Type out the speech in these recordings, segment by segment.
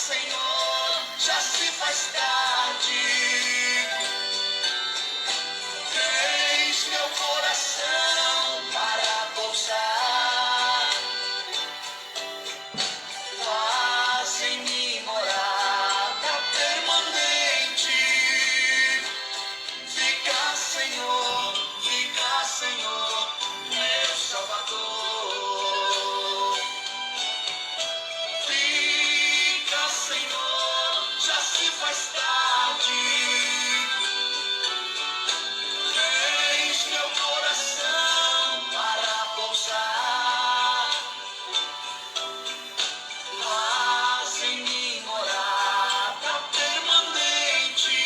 Senhor, já se faz tarde. Eis meu coração para pousar. Faz em mim morada permanente. Fica, Senhor, meu Salvador. Fica, Senhor, já se faz tarde. Eis meu coração para pousar. Faz em mim morada permanente.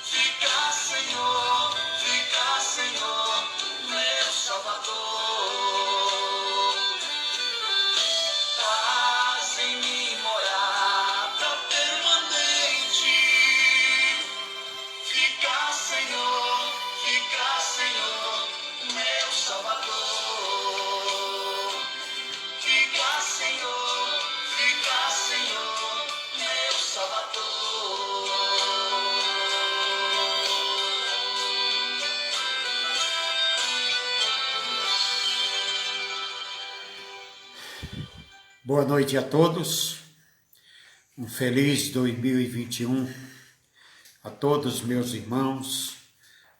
Fica, Senhor, meu Salvador. Faz em mim morada permanente. Fica, Senhor, meu Salvador. Fica, Senhor, meu Salvador. Boa noite a todos, um feliz 2021 a todos meus irmãos,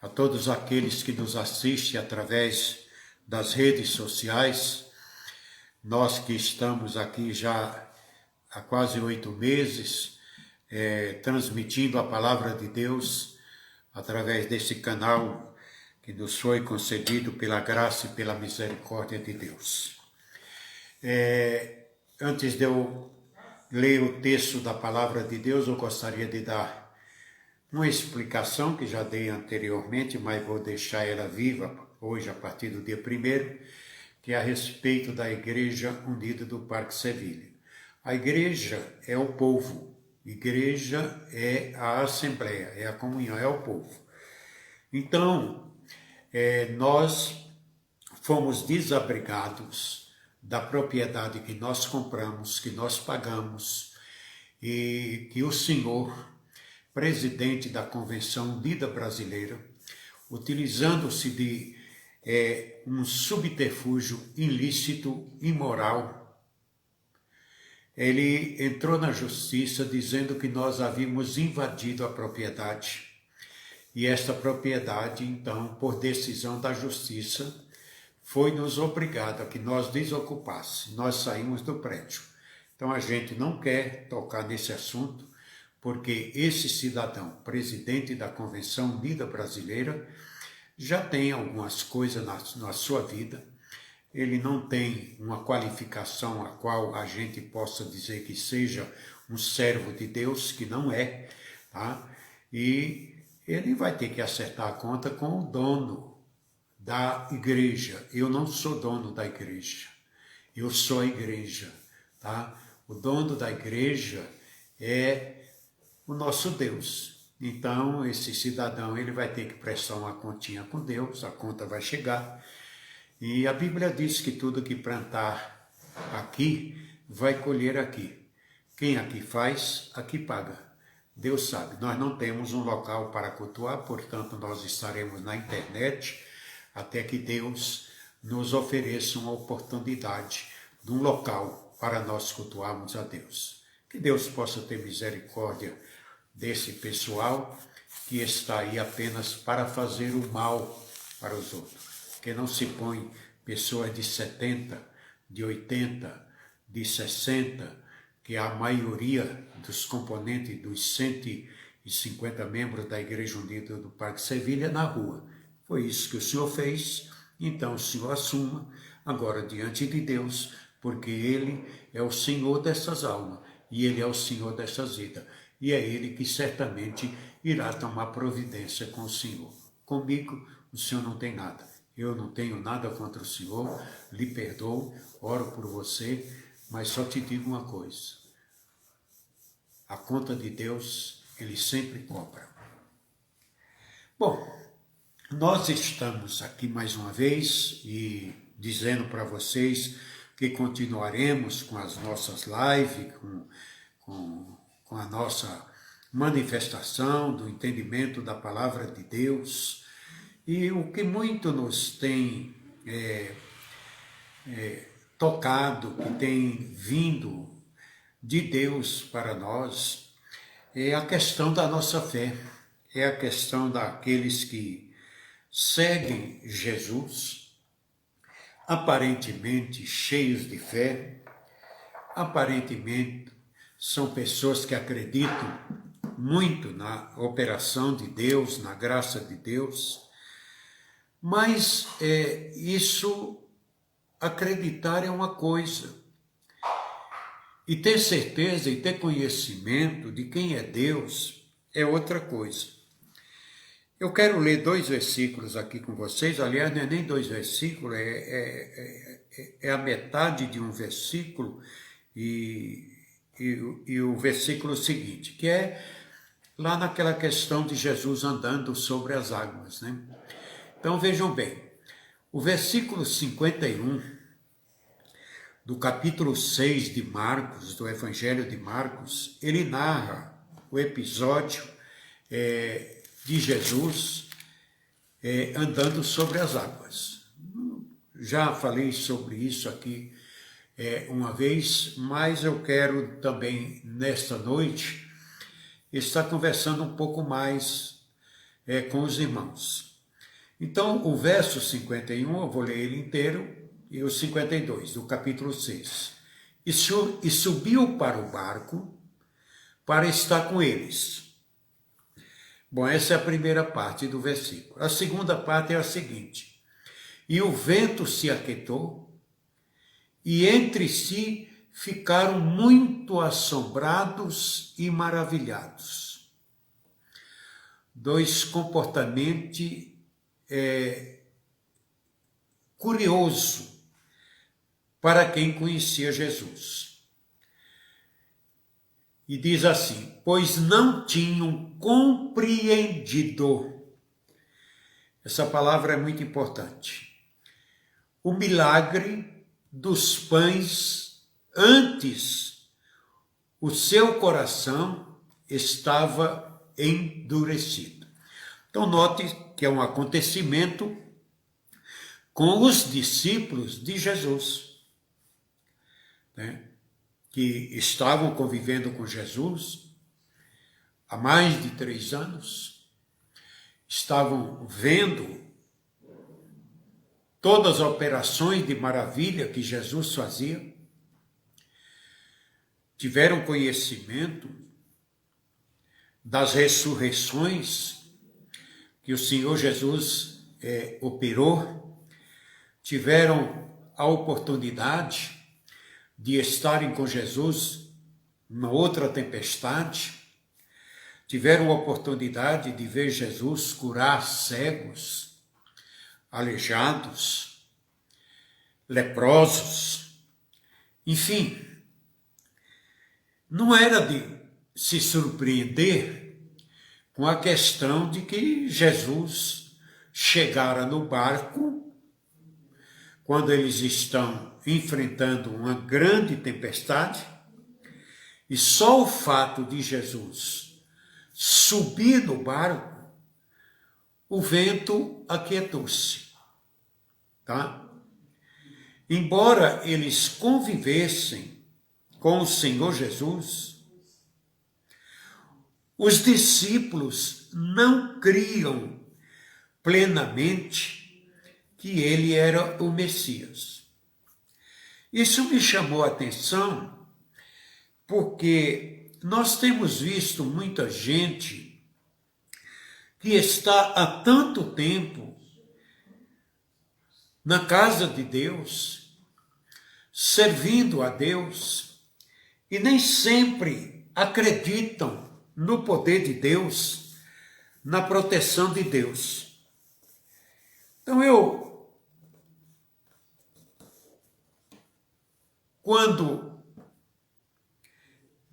a todos aqueles que nos assistem através das redes sociais. Nós que estamos aqui já há quase 8 meses, transmitindo a palavra de Deus através desse canal que nos foi concedido pela graça e pela misericórdia de Deus. Antes de eu ler o texto da palavra de Deus, eu gostaria de dar uma explicação que já dei anteriormente, mas vou deixar ela viva hoje a partir do dia 1º, que é a respeito da Igreja Unida do Parque Sevilha. A igreja é o povo, igreja é a assembleia, é a comunhão, é o povo. Então, nós fomos desabrigados da propriedade que nós compramos, que nós pagamos, e que o senhor, presidente da Convenção Unida Brasileira, utilizando-se de um subterfúgio ilícito, imoral, ele entrou na justiça dizendo que nós havíamos invadido a propriedade. E esta propriedade, então, por decisão da justiça, foi-nos obrigado a que nós desocupássemos. Nós saímos do prédio. Então a gente não quer tocar nesse assunto, porque esse cidadão, presidente da Convenção Unida Brasileira, já tem algumas coisas na sua vida. Ele não tem uma qualificação a qual a gente possa dizer que seja um servo de Deus, que não é, tá? E ele vai ter que acertar a conta com o dono da igreja. Eu não sou dono da igreja, eu sou a igreja, tá? O dono da igreja é o nosso Deus. Então, esse cidadão, ele vai ter que prestar uma continha com Deus, a conta vai chegar. E a Bíblia diz que tudo que plantar aqui, vai colher aqui. Quem aqui faz, aqui paga. Deus sabe, nós não temos um local para cultuar, portanto, nós estaremos na internet, até que Deus nos ofereça uma oportunidade de um local para nós cultuarmos a Deus. Que Deus possa ter misericórdia desse pessoal que está aí apenas para fazer o mal para os outros. Que não se põe pessoas de 70, de 80, de 60, que é a maioria dos componentes dos 150 membros da Igreja Unida do Parque Sevilha na rua. Foi isso que o Senhor fez, então o Senhor assuma agora diante de Deus, porque Ele é o Senhor dessas almas e Ele é o Senhor dessas vidas. E é Ele que certamente irá tomar providência com o Senhor. Comigo, o Senhor não tem nada. Eu não tenho nada contra o Senhor, lhe perdoo, oro por você, mas só te digo uma coisa. A conta de Deus, Ele sempre cobra. Bom, nós estamos aqui mais uma vez e dizendo para vocês que continuaremos com as nossas lives, com a nossa manifestação do entendimento da palavra de Deus. E o que muito nos tem tocado, que tem vindo de Deus para nós, é a questão da nossa fé, é a questão daqueles que seguem Jesus, aparentemente cheios de fé, aparentemente são pessoas que acreditam muito na operação de Deus, na graça de Deus, mas isso, acreditar é uma coisa, e ter certeza e ter conhecimento de quem é Deus é outra coisa. Eu quero ler 2 versículos aqui com vocês, aliás, não é nem 2 versículos, é a metade de um versículo e o versículo seguinte, que é lá naquela questão de Jesus andando sobre as águas, né? Então vejam bem, o versículo 51 do capítulo 6 de Marcos, do Evangelho de Marcos, ele narra o episódio de Jesus andando sobre as águas. Já falei sobre isso aqui uma vez, mas eu quero também, nesta noite, estar conversando um pouco mais com os irmãos. Então, o verso 51, eu vou ler ele inteiro, e o 52, do capítulo 6. E subiu para o barco para estar com eles. Bom, essa é a primeira parte do versículo. A segunda parte é a seguinte. E o vento se aquietou, e entre si ficaram muito assombrados e maravilhados. 2 comportamentos curiosos para quem conhecia Jesus. E diz assim, pois não tinham compreendido. Essa palavra é muito importante. O milagre dos pães, antes o seu coração estava endurecido. Então note que é um acontecimento com os discípulos de Jesus, né, que estavam convivendo com Jesus há mais de 3 anos, estavam vendo todas as operações de maravilha que Jesus fazia, tiveram conhecimento das ressurreições que o Senhor Jesus operou, tiveram a oportunidade de estarem com Jesus numa outra tempestade, tiveram a oportunidade de ver Jesus curar cegos, aleijados, leprosos, enfim, não era de se surpreender com a questão de que Jesus chegara no barco quando eles estão enfrentando uma grande tempestade, e só o fato de Jesus subir no barco, o vento aquietou-se, tá? Embora eles convivessem com o Senhor Jesus, os discípulos não criam plenamente que ele era o Messias. Isso me chamou a atenção porque nós temos visto muita gente que está há tanto tempo na casa de Deus, servindo a Deus, e nem sempre acreditam no poder de Deus, na proteção de Deus. Então quando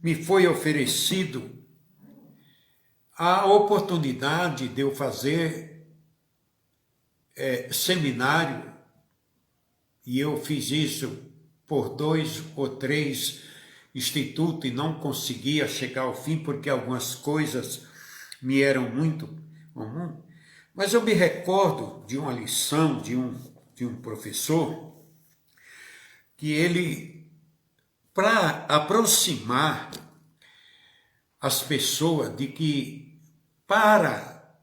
me foi oferecido a oportunidade de eu fazer seminário, e eu fiz isso por 2 ou 3 institutos e não conseguia chegar ao fim porque algumas coisas me eram muito comuns. Mas eu me recordo de uma lição de um professor que ele, para aproximar as pessoas de que para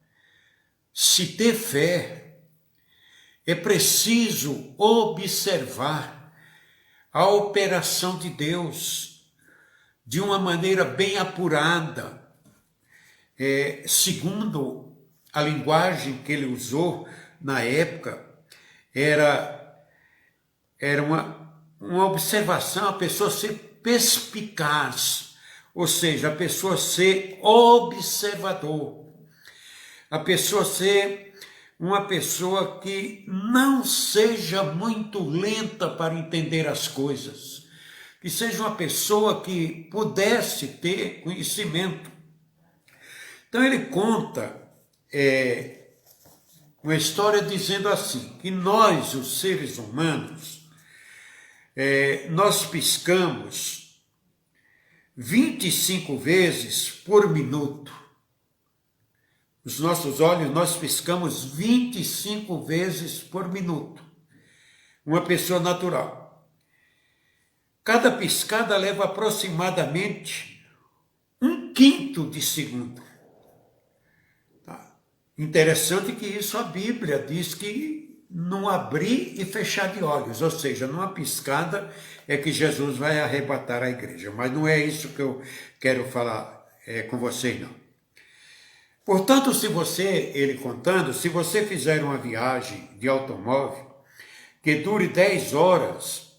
se ter fé é preciso observar a operação de Deus de uma maneira bem apurada, segundo a linguagem que ele usou na época, era uma observação, a pessoa ser perspicaz, ou seja, a pessoa ser observador, a pessoa ser uma pessoa que não seja muito lenta para entender as coisas, que seja uma pessoa que pudesse ter conhecimento. Então ele conta uma história dizendo assim, que nós, os seres humanos, nós piscamos 25 vezes por minuto. Os nossos olhos, nós piscamos 25 vezes por minuto. Uma pessoa natural. Cada piscada leva aproximadamente 1/5 de segundo. Tá? Interessante que isso a Bíblia diz que não abrir e fechar de olhos, ou seja, numa piscada é que Jesus vai arrebatar a igreja. Mas não é isso que eu quero falar com vocês, não. Portanto, ele contando, se você fizer uma viagem de automóvel que dure 10 horas,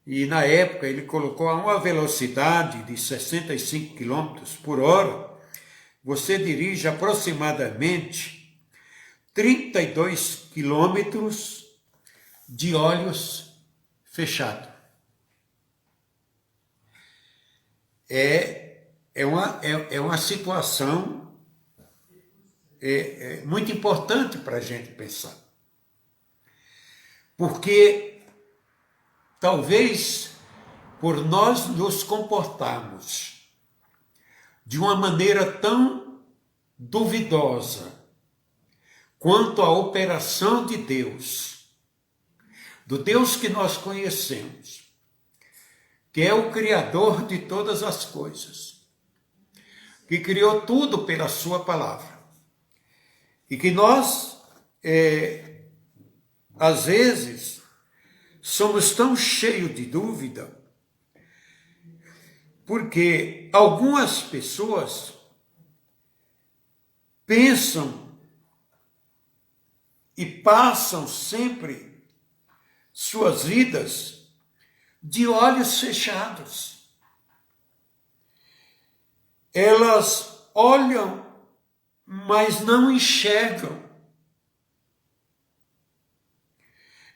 e na época ele colocou a uma velocidade de 65 km por hora, você dirige aproximadamente 32 quilômetros de olhos fechados. É uma situação muito importante para a gente pensar. Porque talvez por nós nos comportarmos de uma maneira tão duvidosa quanto a operação de Deus, do Deus que nós conhecemos, que é o Criador de todas as coisas, que criou tudo pela sua palavra, e que nós, às vezes, somos tão cheios de dúvida, porque algumas pessoas pensam e passam sempre suas vidas de olhos fechados. Elas olham, mas não enxergam.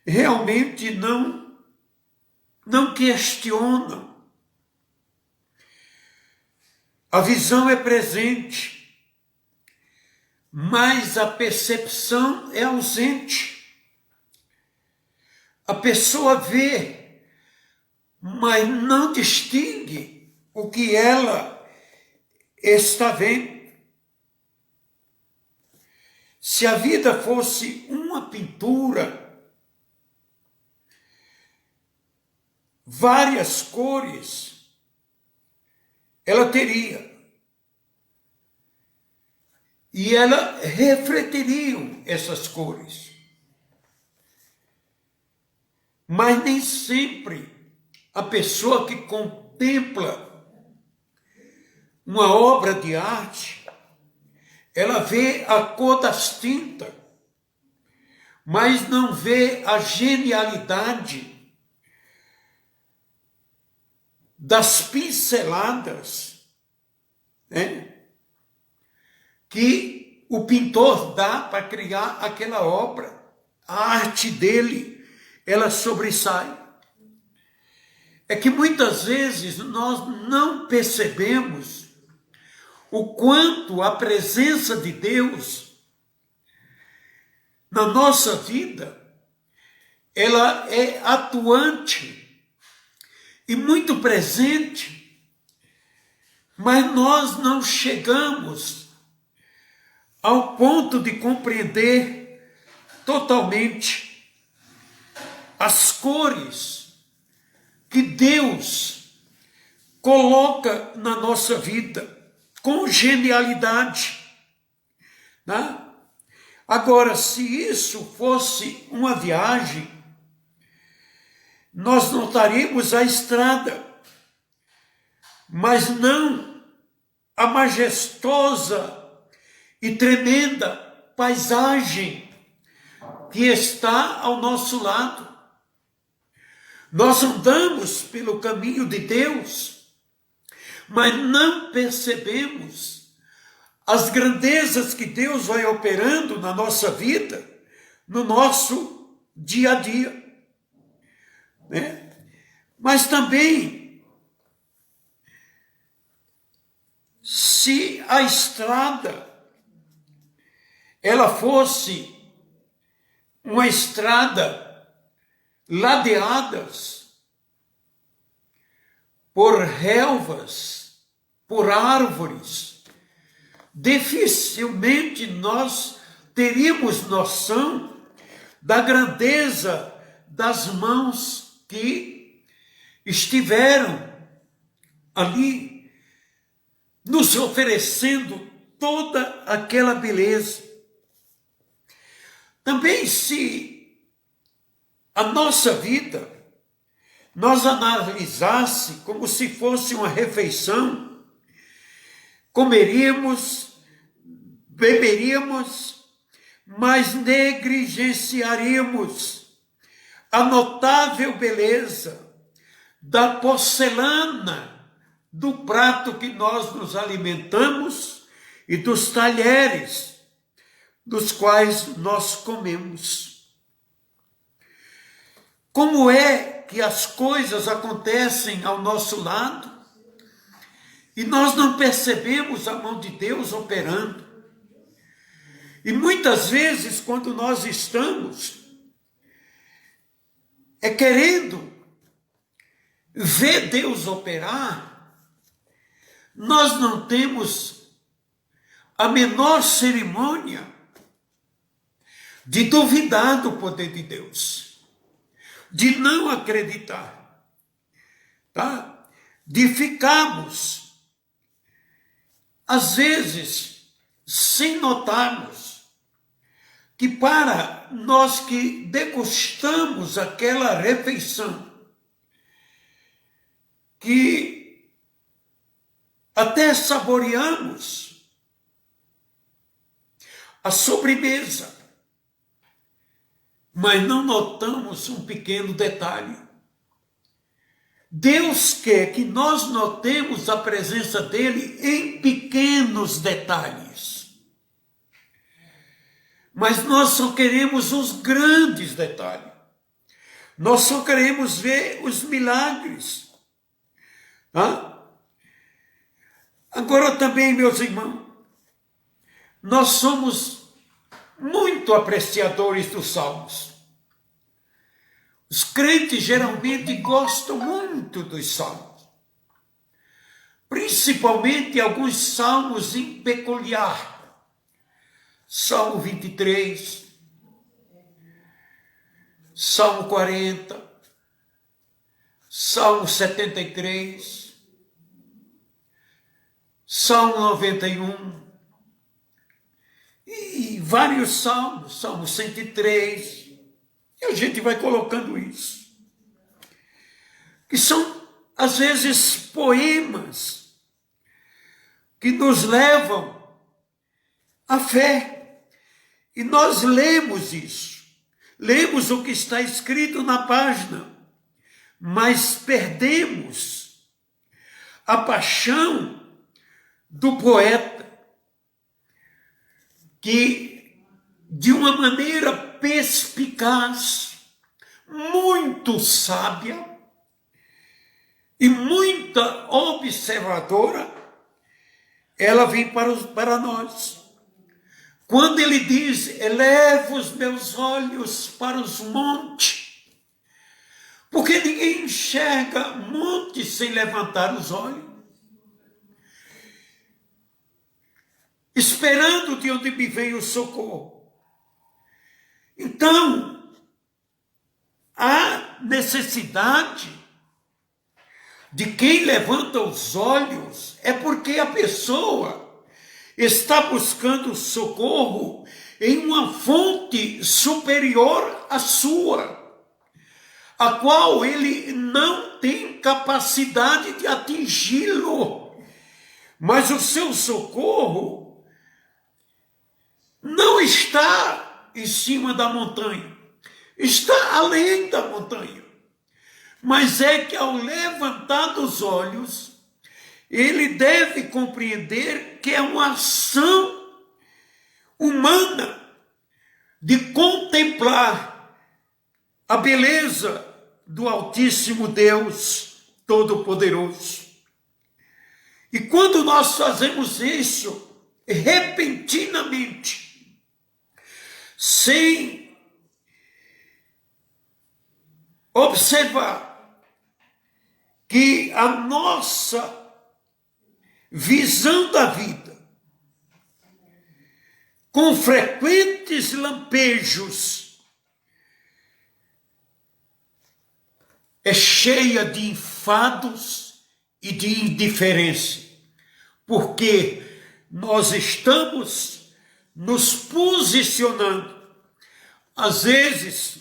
Realmente não questionam. A visão é presente, mas a percepção é ausente. A pessoa vê, mas não distingue o que ela está vendo. Se a vida fosse uma pintura, várias cores, ela teria. E ela refletiriam essas cores. Mas nem sempre a pessoa que contempla uma obra de arte, ela vê a cor das tintas, mas não vê a genialidade das pinceladas, né, que o pintor dá para criar aquela obra. A arte dele, ela sobressai. É que muitas vezes nós não percebemos o quanto a presença de Deus na nossa vida, ela é atuante e muito presente, mas nós não chegamos ao ponto de compreender totalmente as cores que Deus coloca na nossa vida com genialidade, né? Agora, se isso fosse uma viagem, nós notaríamos a estrada, mas não a majestosa e tremenda paisagem que está ao nosso lado. Nós andamos pelo caminho de Deus, mas não percebemos as grandezas que Deus vai operando na nossa vida, no nosso dia a dia, né? Mas também, se a estrada ela fosse uma estrada ladeadas por relvas, por árvores, dificilmente nós teríamos noção da grandeza das mãos que estiveram ali nos oferecendo toda aquela beleza. Também, se a nossa vida nós analisasse como se fosse uma refeição, comeríamos, beberíamos, mas negligenciaríamos a notável beleza da porcelana do prato que nós nos alimentamos e dos talheres dos quais nós comemos. Como é que as coisas acontecem ao nosso lado e nós não percebemos a mão de Deus operando? E muitas vezes, quando nós estamos querendo ver Deus operar, nós não temos a menor cerimônia de duvidar do poder de Deus, de não acreditar, tá? De ficarmos, às vezes, sem notarmos que para nós que degustamos aquela refeição, que até saboreamos a sobremesa, mas não notamos um pequeno detalhe. Deus quer que nós notemos a presença dele em pequenos detalhes. Mas nós só queremos os grandes detalhes. Nós só queremos ver os milagres. Agora também, meus irmãos, nós somos muito apreciadores dos salmos. Os crentes geralmente gostam muito dos salmos, principalmente alguns salmos em peculiar. Salmo 23, Salmo 40, Salmo 73, Salmo 91, e vários salmos, Salmo 103, e a gente vai colocando isso, que são, às vezes, poemas que nos levam à fé. E nós lemos isso, lemos o que está escrito na página, mas perdemos a paixão do poeta, que, de uma maneira perspicaz, muito sábia e muita observadora, ela vem para nós. Quando ele diz, elevo os meus olhos para os montes, Porque ninguém enxerga monte sem levantar os olhos, esperando de onde me vem o socorro. Então, há necessidade de quem levanta os olhos, é porque a pessoa está buscando socorro em uma fonte superior à sua, a qual ele não tem capacidade de atingi-lo. Mas o seu socorro não está em cima da montanha, está além da montanha. Mas é que ao levantar os olhos, ele deve compreender que é uma ação humana de contemplar a beleza do Altíssimo Deus Todo-Poderoso. E quando nós fazemos isso repentinamente, sem observar que a nossa visão da vida, com frequentes lampejos, é cheia de enfados e de indiferença, porque nós estamos nos posicionando, às vezes,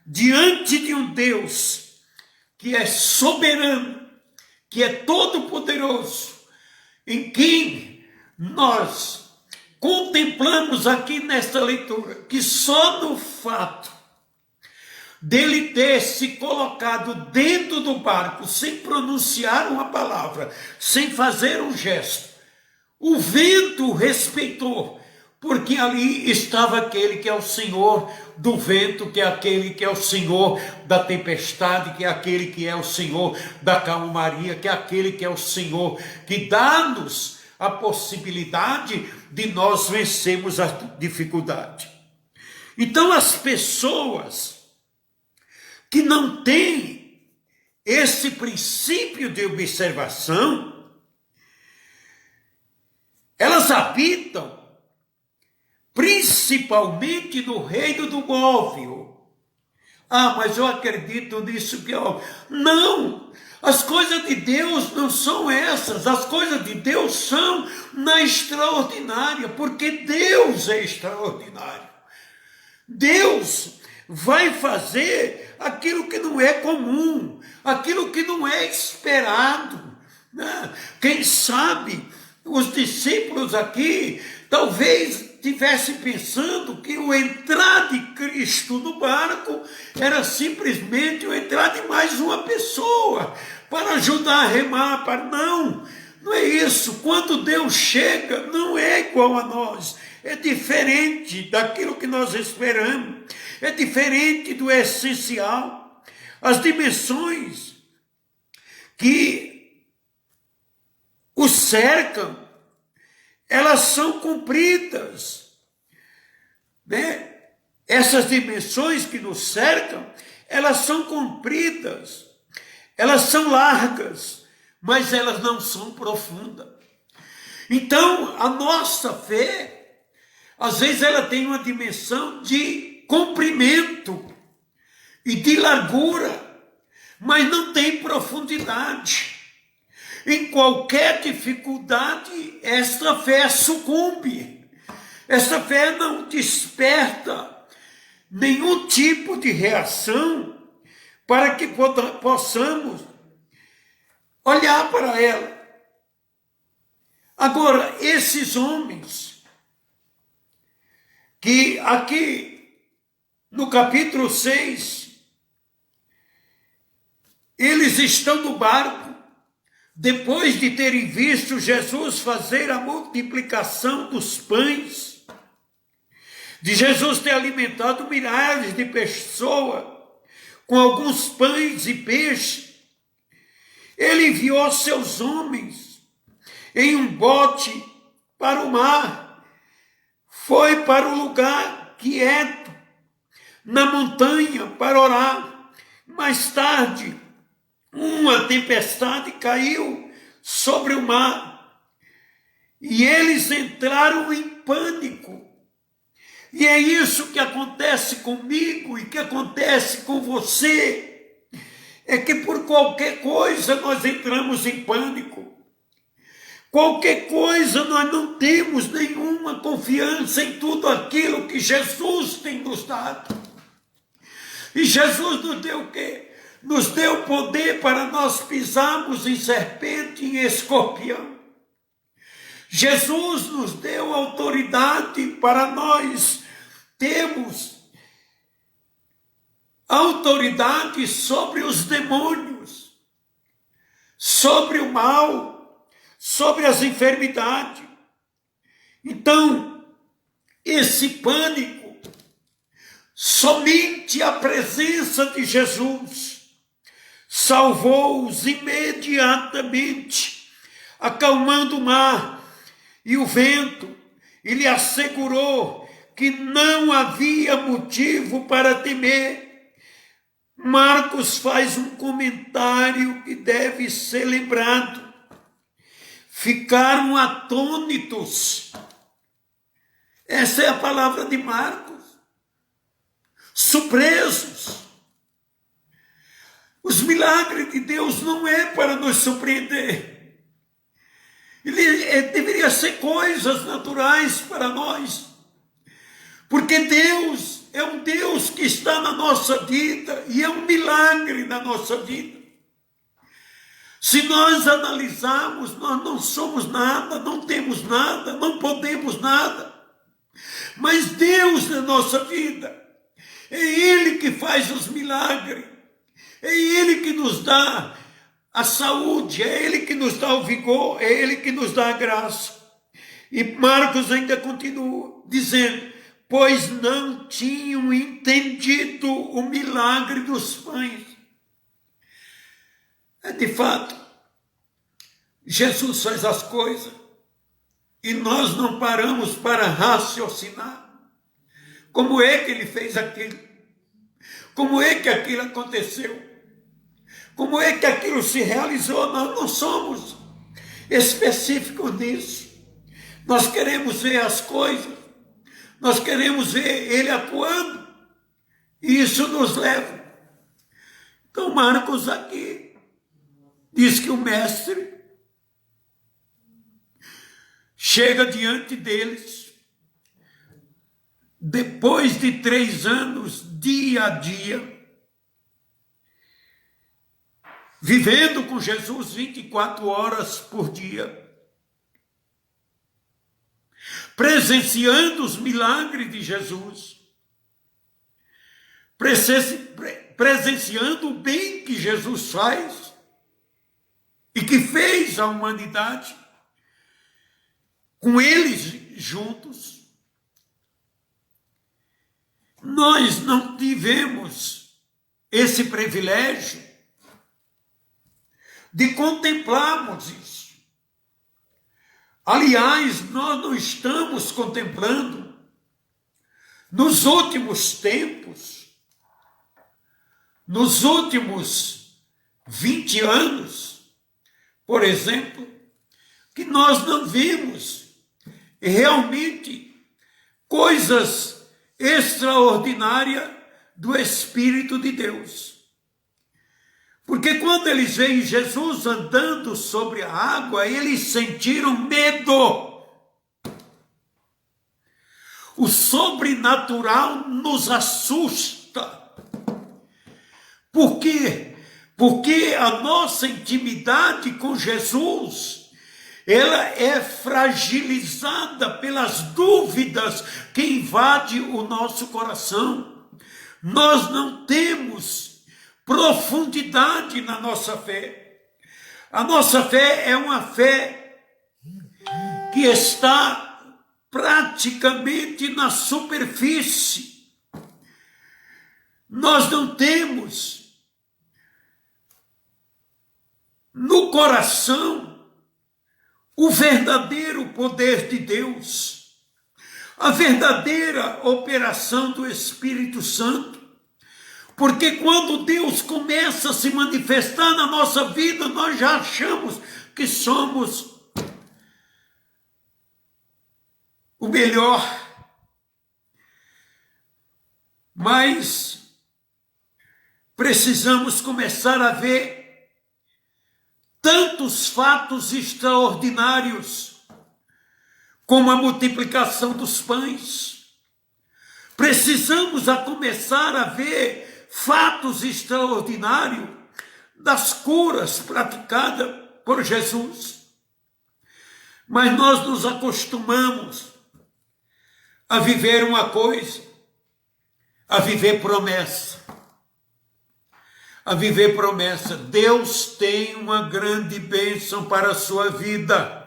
diante de um Deus que é soberano, que é todo-poderoso, em quem nós contemplamos aqui nesta leitura, que só no fato dele ter se colocado dentro do barco, sem pronunciar uma palavra, sem fazer um gesto, o vento respeitou, porque ali estava aquele que é o Senhor do vento, que é aquele que é o Senhor da tempestade, que é aquele que é o Senhor da calmaria, que é aquele que é o Senhor que dá-nos a possibilidade de nós vencermos a dificuldade. Então as pessoas que não têm esse princípio de observação, elas habitam principalmente no reino do óbvio. Ah, mas eu acredito nisso que é óbvio. Não! As coisas de Deus não são essas. As coisas de Deus são na extraordinária, porque Deus é extraordinário. Deus vai fazer aquilo que não é comum, aquilo que não é esperado, né? Quem sabe os discípulos aqui talvez estivessem pensando que o entrar de Cristo no barco era simplesmente o entrar de mais uma pessoa para ajudar a remar. Não é isso. Quando Deus chega, não é igual a nós, é diferente daquilo que nós esperamos, é diferente do essencial. As dimensões que o cercam, elas são cumpridas, né? Essas dimensões que nos cercam, elas são compridas, elas são largas, mas elas não são profundas. Então, a nossa fé, às vezes ela tem uma dimensão de comprimento e de largura, mas não tem profundidade. Em qualquer dificuldade, esta fé sucumbe. Esta fé não desperta nenhum tipo de reação para que possamos olhar para ela. Agora, esses homens que aqui no capítulo 6, eles estão no barco, depois de terem visto Jesus fazer a multiplicação dos pães, de Jesus ter alimentado milhares de pessoas com alguns pães e peixes, ele enviou seus homens em um bote para o mar, foi para um lugar quieto, na montanha, para orar. Mais tarde, uma tempestade caiu sobre o mar e eles entraram em pânico. E é isso que acontece comigo e que acontece com você. É que por qualquer coisa nós entramos em pânico. Qualquer coisa nós não temos nenhuma confiança em tudo aquilo que Jesus tem nos dado. E Jesus nos deu o quê? Nos deu poder para nós pisarmos em serpente e em escorpião. Jesus nos deu autoridade para nós termos autoridade sobre os demônios, sobre o mal, sobre as enfermidades. Então, esse pânico, somente a presença de Jesus salvou-os imediatamente, acalmando o mar e o vento, e lhe assegurou que não havia motivo para temer. Marcos faz um comentário que deve ser lembrado. Ficaram atônitos. Essa é a palavra de Marcos. Surpresos. Os milagres de Deus não é para nos surpreender. Ele deveria ser coisas naturais para nós. Porque Deus é um Deus que está na nossa vida e é um milagre na nossa vida. Se nós analisarmos, nós não somos nada, não temos nada, não podemos nada. Mas Deus na nossa vida, é Ele que faz os milagres, é Ele que nos dá a saúde, é Ele que nos dá o vigor, é Ele que nos dá a graça. E Marcos ainda continua dizendo, pois não tinham entendido o milagre dos pães. De fato, Jesus faz as coisas e nós não paramos para raciocinar. Como é que Ele fez aquilo? Como é que aquilo aconteceu? Como é que aquilo se realizou? Nós não somos específicos nisso. Nós queremos ver as coisas, nós queremos ver Ele atuando, e isso nos leva. Então Marcos aqui diz que o mestre chega diante deles, depois de 3 anos, dia a dia, vivendo com Jesus 24 horas por dia, presenciando os milagres de Jesus, presenciando o bem que Jesus faz e que fez à humanidade, com eles juntos. Nós não tivemos esse privilégio de contemplarmos isso. Aliás, nós não estamos contemplando nos últimos tempos, nos últimos 20 anos, por exemplo, que nós não vimos realmente coisas extraordinárias do Espírito de Deus. Porque quando eles veem Jesus andando sobre a água, eles sentiram medo. O sobrenatural nos assusta. Por quê? Porque a nossa intimidade com Jesus, ela é fragilizada pelas dúvidas que invadem o nosso coração. Nós não temos profundidade na nossa fé. A nossa fé é uma fé que está praticamente na superfície. Nós não temos no coração o verdadeiro poder de Deus, a verdadeira operação do Espírito Santo. Porque quando Deus começa a se manifestar na nossa vida, nós já achamos que somos o melhor. Mas precisamos começar a ver tantos fatos extraordinários, como a multiplicação dos pães. Precisamos começar a ver fatos extraordinários das curas praticadas por Jesus. Mas nós nos acostumamos a viver uma coisa, a viver promessa. A viver promessa. Deus tem uma grande bênção para a sua vida.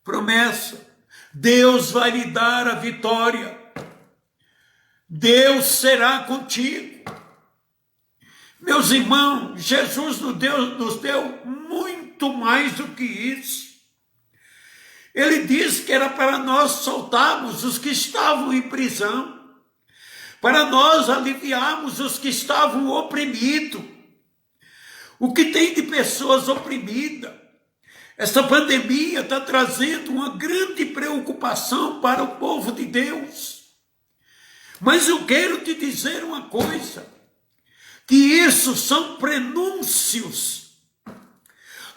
Promessa. Deus vai lhe dar a vitória. Deus será contigo. Meus irmãos, Jesus nos deu muito mais do que isso. Ele disse que era para nós soltarmos os que estavam em prisão, para nós aliviarmos os que estavam oprimidos. O que tem de pessoas oprimidas? Essa pandemia está trazendo uma grande preocupação para o povo de Deus. Mas eu quero te dizer uma coisa, que isso são prenúncios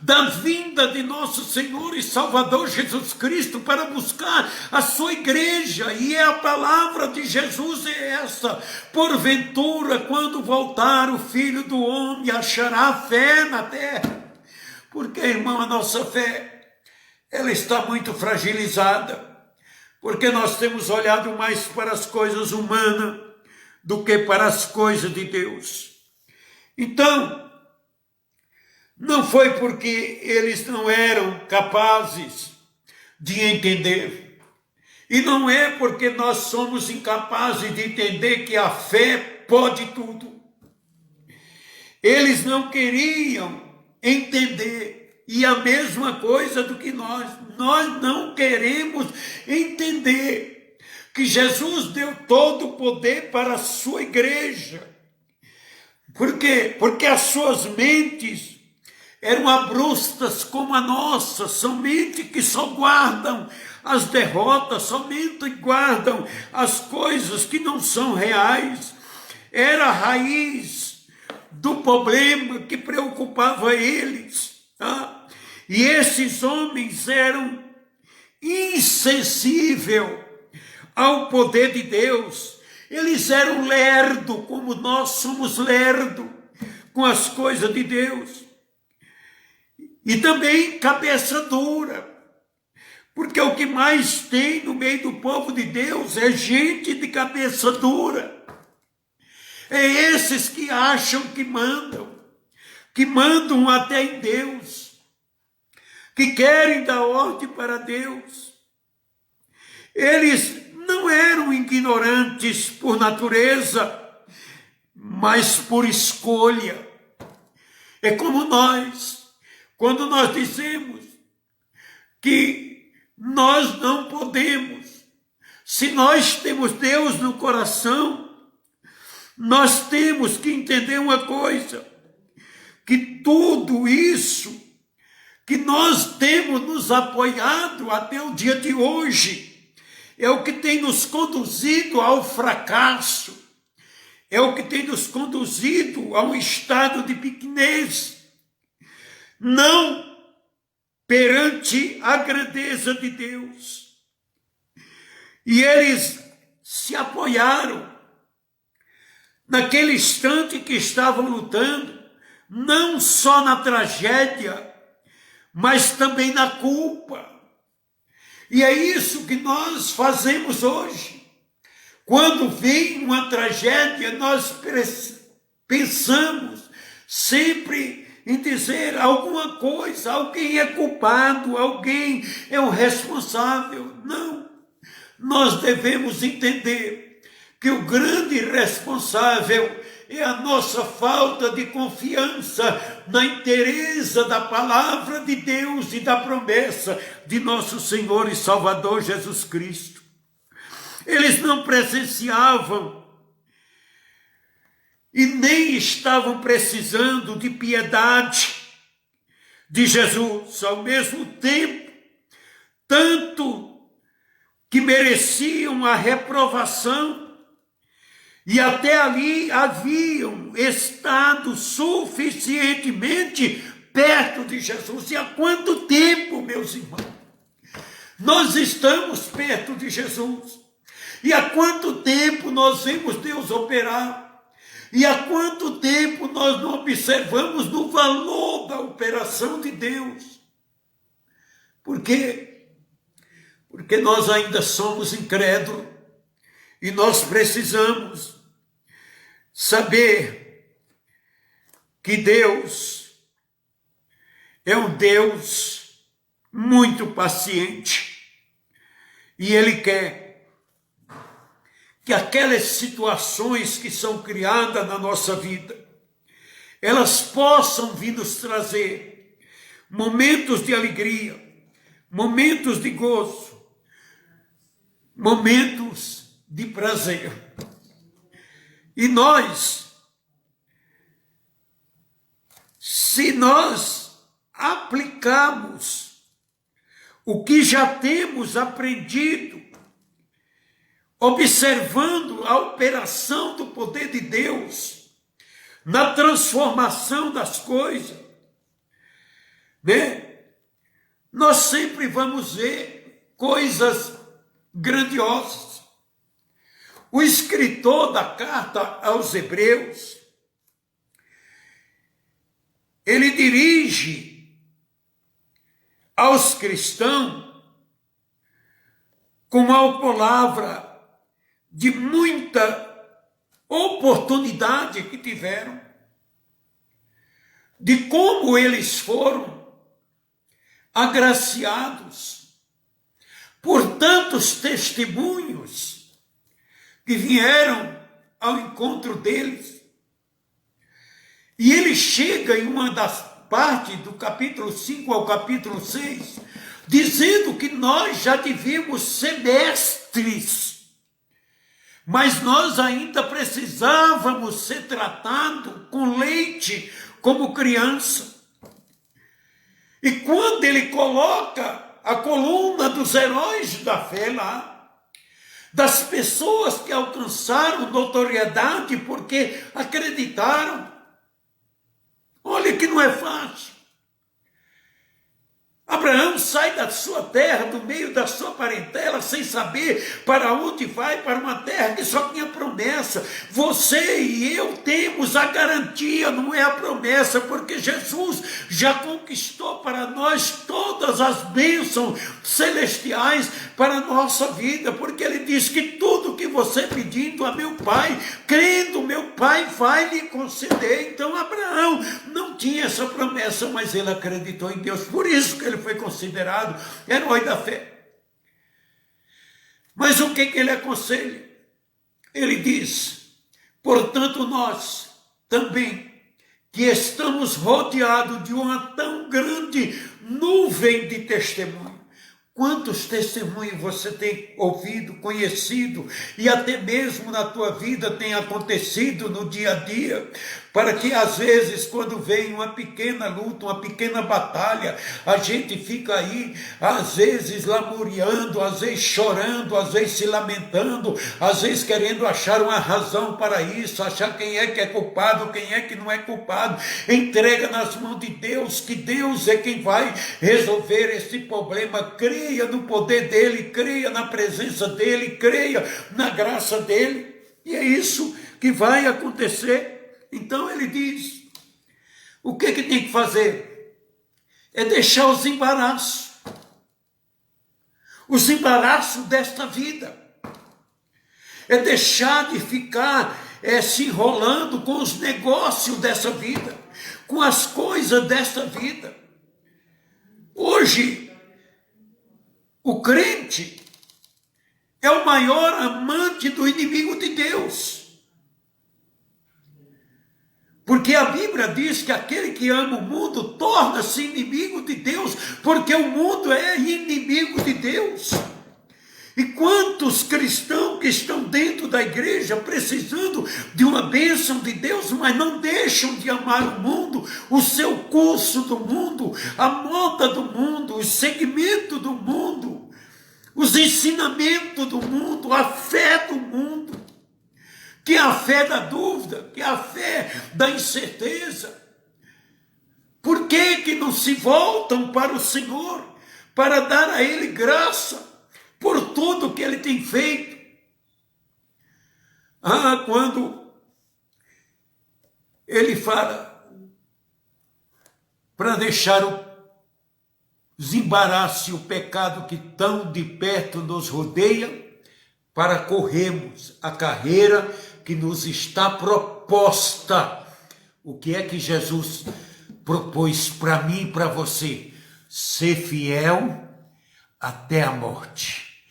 da vinda de nosso Senhor e Salvador Jesus Cristo para buscar a sua igreja, e a palavra de Jesus é essa: porventura, quando voltar o Filho do Homem, achará fé na terra? Porque, irmão, a nossa fé, ela está muito fragilizada, porque nós temos olhado mais para as coisas humanas do que para as coisas de Deus. Então, não foi porque eles não eram capazes de entender. E não é porque nós somos incapazes de entender que a fé pode tudo. Eles não queriam entender. E a mesma coisa do que nós. Nós não queremos entender que Jesus deu todo o poder para a sua igreja. Por quê? Porque as suas mentes eram abruptas como a nossa, somente que só guardam as derrotas, somente guardam as coisas que não são reais. Era a raiz do problema que preocupava eles. Tá? E esses homens eram insensíveis ao poder de Deus. Eles eram lerdos, como nós somos lerdos com as coisas de Deus. E também cabeça dura, porque o que mais tem no meio do povo de Deus é gente de cabeça dura. É esses que acham que mandam até em Deus, que querem dar ordem para Deus. Eles não eram ignorantes por natureza, mas por escolha. É como nós. Quando nós dizemos que nós não podemos, se nós temos Deus no coração, nós temos que entender uma coisa, que tudo isso que nós temos nos apoiado até o dia de hoje, é o que tem nos conduzido ao fracasso, é o que tem nos conduzido a um estado de pequenez, não perante a grandeza de Deus. E eles se apoiaram naquele instante que estavam lutando, não só na tragédia, mas também na culpa. E é isso que nós fazemos hoje. Quando vem uma tragédia, nós pensamos sempre em dizer alguma coisa, alguém é culpado, alguém é o responsável. Não, nós devemos entender que o grande responsável é a nossa falta de confiança na inteireza da palavra de Deus e da promessa de nosso Senhor e Salvador Jesus Cristo. Eles não presenciavam e nem estavam precisando de piedade de Jesus, ao mesmo tempo, tanto que mereciam a reprovação, e até ali haviam estado suficientemente perto de Jesus. E há quanto tempo, meus irmãos, nós estamos perto de Jesus? E há quanto tempo nós vemos Deus operar? E há quanto tempo nós não observamos no valor da operação de Deus? Por quê? Porque nós ainda somos incrédulos e nós precisamos saber que Deus é um Deus muito paciente e Ele quer que aquelas situações que são criadas na nossa vida, elas possam vir nos trazer momentos de alegria, momentos de gozo, momentos de prazer. E nós, se nós aplicarmos o que já temos aprendido, observando a operação do poder de Deus na transformação das coisas, né? Nós sempre vamos ver coisas grandiosas. O escritor da carta aos Hebreus, ele dirige aos cristãos com uma palavra de muita oportunidade que tiveram, de como eles foram agraciados por tantos testemunhos que vieram ao encontro deles. E ele chega em uma das partes do capítulo 5 ao capítulo 6, dizendo que nós já devíamos ser mestres, mas nós ainda precisávamos ser tratados com leite como criança. E quando ele coloca a coluna dos heróis da fé lá, das pessoas que alcançaram notoriedade porque acreditaram, olha que não é fácil. Abraão sai da sua terra, do meio da sua parentela, sem saber para onde vai, para uma terra que só tinha promessa. Você e eu temos a garantia, não é a promessa, porque Jesus já conquistou para nós todas as bênçãos celestiais para a nossa vida, porque ele diz que tudo que você pedindo a meu Pai, crendo, meu Pai vai lhe conceder. Então Abraão não tinha essa promessa, mas ele acreditou em Deus, por isso que ele foi considerado herói da fé. Mas o que ele aconselha? Ele diz: portanto nós também, que estamos rodeados de uma tão grande nuvem de testemunho. Quantos testemunhos você tem ouvido, conhecido, e até mesmo na tua vida tem acontecido no dia a dia, para que às vezes quando vem uma pequena luta, uma pequena batalha, a gente fica aí, às vezes lamuriando, às vezes chorando, às vezes se lamentando, às vezes querendo achar uma razão para isso, achar quem é que é culpado, quem é que não é culpado. Entrega nas mãos de Deus, que Deus é quem vai resolver esse problema. Creia no poder dele, creia na presença dele, creia na graça dele, e é isso que vai acontecer. Então ele diz, o que tem que fazer? É deixar os embaraços desta vida, é deixar de ficar se enrolando com os negócios dessa vida, com as coisas desta vida. Hoje, o crente é o maior amante do inimigo de Deus. Porque a Bíblia diz que aquele que ama o mundo torna-se inimigo de Deus, porque o mundo é inimigo de Deus. E quantos cristãos que estão dentro da igreja precisando de uma bênção de Deus, mas não deixam de amar o mundo, o seu curso do mundo, a moda do mundo, o segmento do mundo, os ensinamentos do mundo, a fé do mundo, que é a fé da dúvida, que é a fé da incerteza. Por que não se voltam para o Senhor, para dar a Ele graça por tudo que Ele tem feito? Quando Ele fala para deixar os embaraços e o pecado que tão de perto nos rodeia, para corrermos a carreira que nos está proposta. O que é que Jesus propôs para mim e para você? Ser fiel até a morte.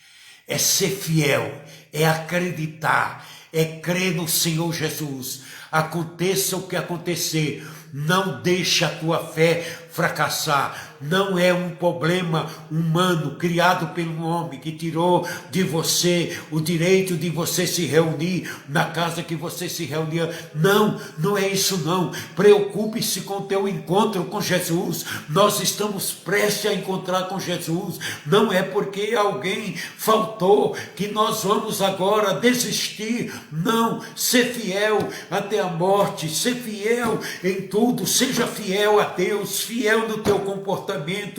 É ser fiel, é acreditar, é crer no Senhor Jesus. Aconteça o que acontecer, não deixe a tua fé fracassar. Não é um problema humano criado pelo homem que tirou de você o direito de você se reunir na casa que você se reunia. Não, não é isso não. Preocupe-se com o teu encontro com Jesus. Nós estamos prestes a encontrar com Jesus. Não é porque alguém faltou que nós vamos agora desistir. Não, ser fiel até a morte, ser fiel em tudo, seja fiel a Deus, fiel no teu comportamento.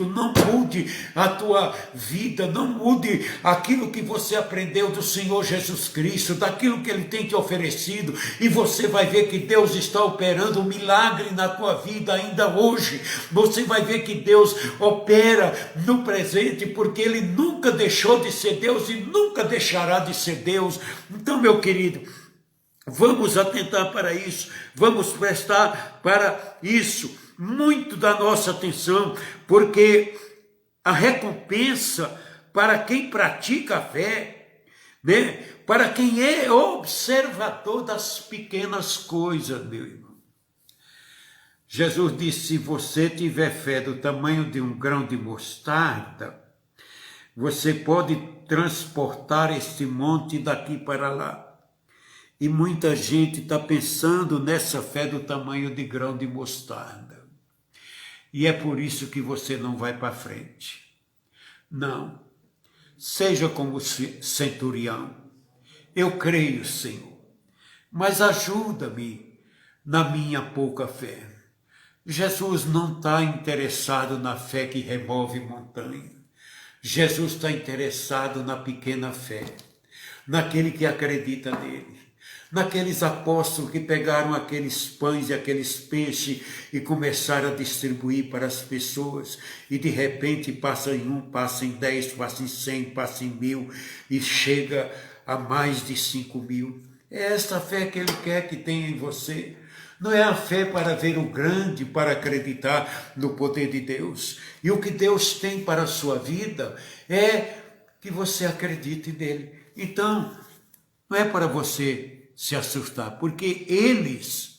Não mude a tua vida, não mude aquilo que você aprendeu do Senhor Jesus Cristo, daquilo que Ele tem te oferecido, e você vai ver que Deus está operando um milagre na tua vida ainda hoje. Você vai ver que Deus opera no presente, porque Ele nunca deixou de ser Deus e nunca deixará de ser Deus. Então, meu querido, vamos atentar para isso, vamos prestar para isso muito da nossa atenção, porque a recompensa para quem pratica a fé, né? Para quem é observador das pequenas coisas, meu irmão. Jesus disse: se você tiver fé do tamanho de um grão de mostarda, você pode transportar este monte daqui para lá. E muita gente está pensando nessa fé do tamanho de grão de mostarda. E é por isso que você não vai para frente. Não. Seja como o centurião. Eu creio, Senhor, mas ajuda-me na minha pouca fé. Jesus não está interessado na fé que remove montanha. Jesus está interessado na pequena fé, naquele que acredita nele. Naqueles apóstolos que pegaram aqueles pães e aqueles peixes e começaram a distribuir para as pessoas, e de repente passa em 1, passa em 10, passa em 100, passa em 1000 e chega a mais de 5.000. É esta fé que Ele quer que tenha em você. Não é a fé para ver o grande, para acreditar no poder de Deus. E o que Deus tem para a sua vida é que você acredite nele. Então, não é para você se assustar, porque eles,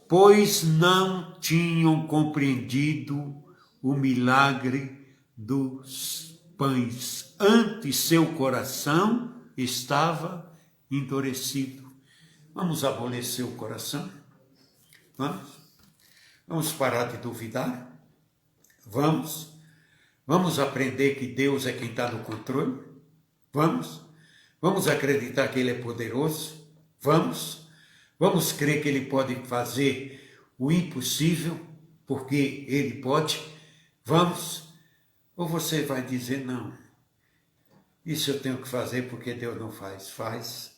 pois não tinham compreendido o milagre dos pães, antes seu coração estava endurecido. Vamos amolecer o coração? Vamos parar de duvidar? Vamos aprender que Deus é quem está no controle? Vamos acreditar que Ele é poderoso? Vamos crer que Ele pode fazer o impossível, porque Ele pode? Ou você vai dizer, não, isso eu tenho que fazer porque Deus não faz? Faz.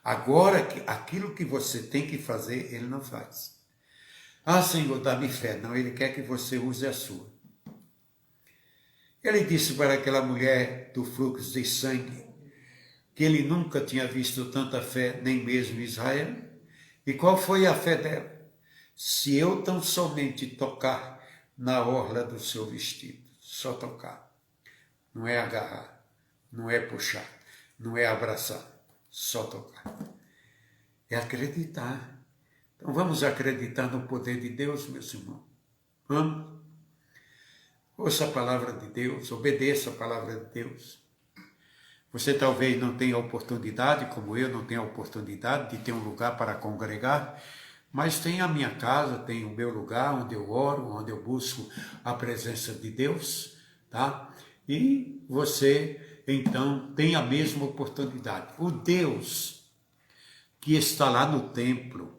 Agora, aquilo que você tem que fazer, Ele não faz. Senhor, dá-me fé. Não, Ele quer que você use a sua. Ele disse para aquela mulher do fluxo de sangue que ele nunca tinha visto tanta fé, nem mesmo em Israel. E qual foi a fé dela? Se eu tão somente tocar na orla do seu vestido, só tocar. Não é agarrar, não é puxar, não é abraçar, só tocar. É acreditar. Então vamos acreditar no poder de Deus, meus irmãos. Vamos? ouça a palavra de Deus, obedeça a palavra de Deus. Você talvez não tenha oportunidade, como eu não tenho a oportunidade de ter um lugar para congregar, mas tem a minha casa, tem o meu lugar onde eu oro, onde eu busco a presença de Deus, tá? E você, então, tem a mesma oportunidade. O Deus que está lá no templo,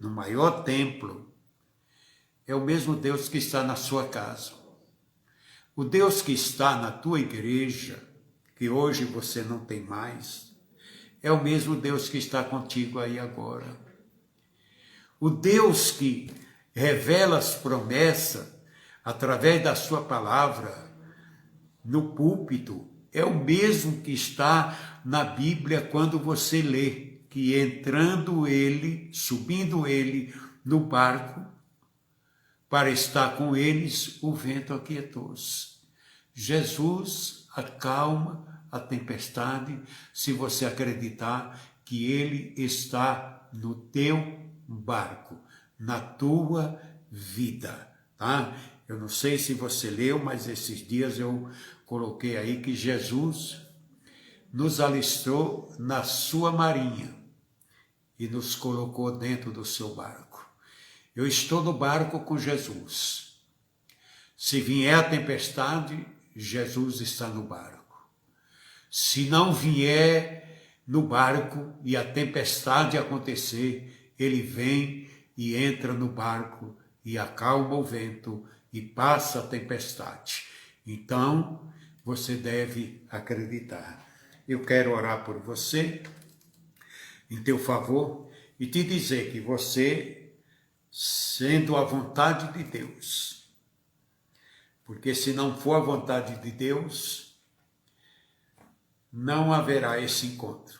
no maior templo, é o mesmo Deus que está na sua casa. O Deus que está na tua igreja, que hoje você não tem mais, é o mesmo Deus que está contigo aí agora. O Deus que revela as promessas através da sua palavra no púlpito, é o mesmo que está na Bíblia quando você lê, que entrando ele, subindo ele no barco, para estar com eles, o vento aquietou-se. Jesus acalma a tempestade se você acreditar que ele está no teu barco, na tua vida, tá? Eu não sei se você leu, mas esses dias eu coloquei aí que Jesus nos alistou na sua marinha e nos colocou dentro do seu barco. Eu estou no barco com Jesus. Se vier a tempestade, Jesus está no barco. Se não vier no barco e a tempestade acontecer, ele vem e entra no barco e acalma o vento e passa a tempestade. Então, você deve acreditar. Eu quero orar por você, em teu favor, e te dizer que você, sendo a vontade de Deus, porque se não for a vontade de Deus, não haverá esse encontro.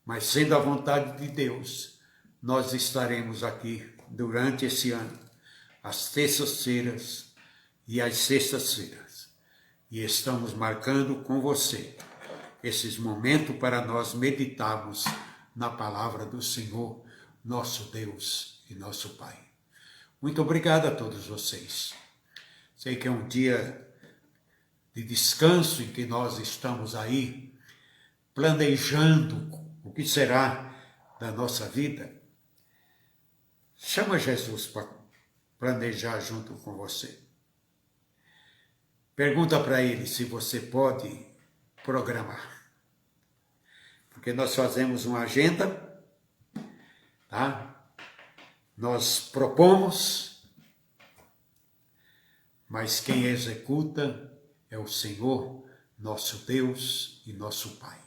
Mas sendo a vontade de Deus, nós estaremos aqui durante esse ano, às terças-feiras e às sextas-feiras. E estamos marcando com você esses momentos para nós meditarmos na palavra do Senhor, nosso Deus e nosso Pai. Muito obrigado a todos vocês. Sei que é um dia de descanso em que nós estamos aí planejando o que será da nossa vida. Chama Jesus para planejar junto com você. Pergunta para ele se você pode programar. Porque nós fazemos uma agenda, tá? Nós propomos, mas quem executa é o Senhor, nosso Deus e nosso Pai.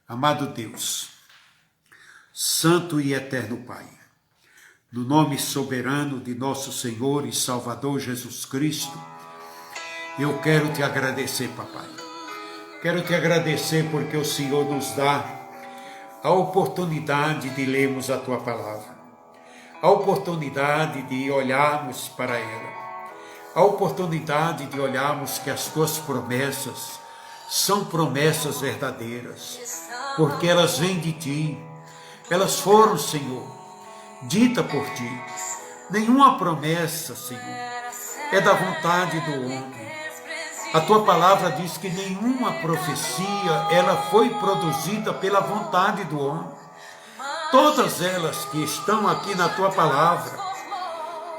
Amado Deus, Santo e Eterno Pai, no nome soberano de nosso Senhor e Salvador Jesus Cristo, eu quero te agradecer, papai. Quero te agradecer porque o Senhor nos dá a oportunidade de lermos a tua palavra, a oportunidade de olharmos para ela, a oportunidade de olharmos que as tuas promessas são promessas verdadeiras, porque elas vêm de ti, elas foram, Senhor, dita por ti. Nenhuma promessa, Senhor, é da vontade do homem. A tua palavra diz que nenhuma profecia, ela foi produzida pela vontade do homem. Todas elas que estão aqui na tua palavra,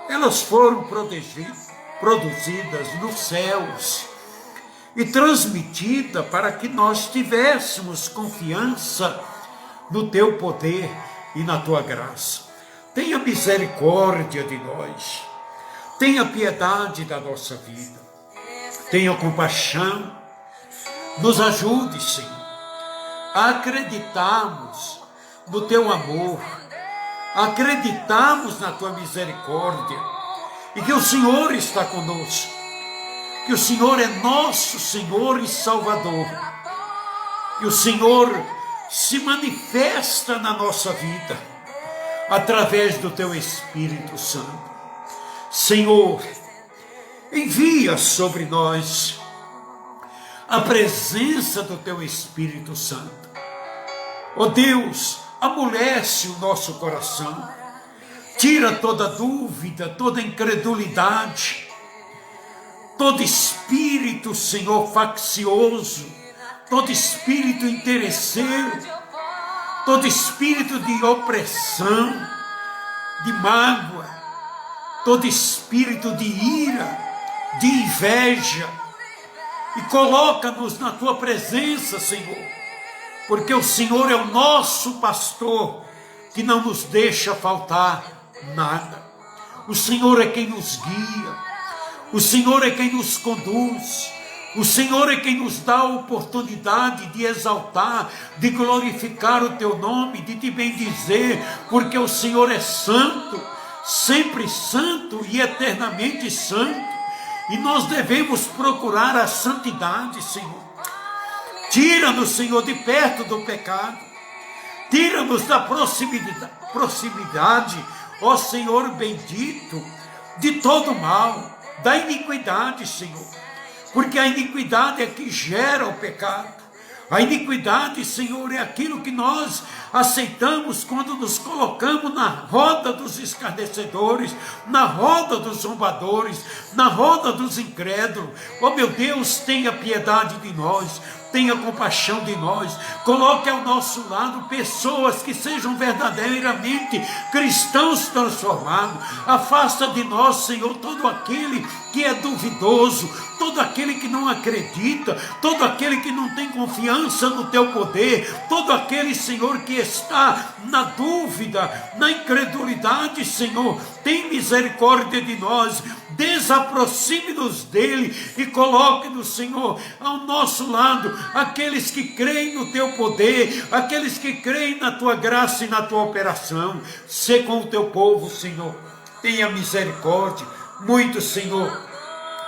elas foram produzidas nos céus e transmitidas para que nós tivéssemos confiança no teu poder e na tua graça. Tenha misericórdia de nós, tenha piedade da nossa vida, tenha compaixão, nos ajude, Senhor, a acreditarmos no teu amor, acreditarmos na tua misericórdia e que o Senhor está conosco, que o Senhor é nosso Senhor e Salvador, que o Senhor se manifesta na nossa vida através do teu Espírito Santo. Senhor, envia sobre nós a presença do teu Espírito Santo. Ó Deus, amolece o nosso coração, tira toda dúvida, toda incredulidade, todo espírito, Senhor, faccioso, todo espírito interesseiro, todo espírito de opressão, de mágoa, todo espírito de ira, de inveja, e coloca-nos na tua presença, Senhor, porque o Senhor é o nosso pastor, que não nos deixa faltar nada. O Senhor é quem nos guia, o Senhor é quem nos conduz, o Senhor é quem nos dá a oportunidade de exaltar, de glorificar o teu nome, de te bendizer, porque o Senhor é santo, sempre santo e eternamente santo, e nós devemos procurar a santidade, Senhor. Tira-nos, Senhor, de perto do pecado, tira-nos da proximidade, ó Senhor bendito, de todo mal, da iniquidade, Senhor, porque a iniquidade é que gera o pecado. A iniquidade, Senhor, é aquilo que nós aceitamos quando nos colocamos na roda dos escarnecedores, na roda dos zombadores, na roda dos incrédulos. Oh meu Deus, tenha piedade de nós, tenha compaixão de nós, coloque ao nosso lado pessoas que sejam verdadeiramente cristãos transformados. Afasta de nós, Senhor, todo aquele que é duvidoso, todo aquele que não acredita, todo aquele que não tem confiança no teu poder, todo aquele, Senhor, que está na dúvida, na incredulidade, Senhor, tem misericórdia de nós, desaproxime-nos dele e coloque-nos, Senhor, ao nosso lado, aqueles que creem no teu poder, aqueles que creem na tua graça e na tua operação. Sê com o teu povo, Senhor, tenha misericórdia. Muitos, Senhor,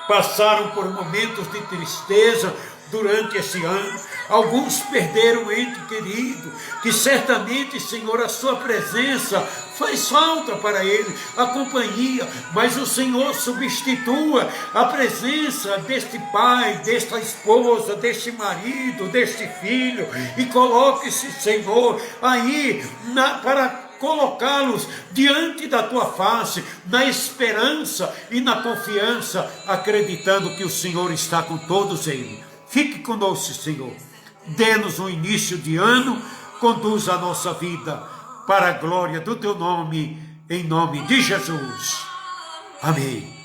passaram por momentos de tristeza durante esse ano. Alguns perderam um ente querido, que certamente, Senhor, a sua presença faz falta para ele, a companhia, mas o Senhor substitua a presença deste pai, desta esposa, deste marido, deste filho, e coloque-se, Senhor, aí para colocá-los diante da tua face, na esperança e na confiança, acreditando que o Senhor está com todos eles. Fique conosco, Senhor. Dê-nos um início de ano, conduza a nossa vida para a glória do teu nome, em nome de Jesus. Amém.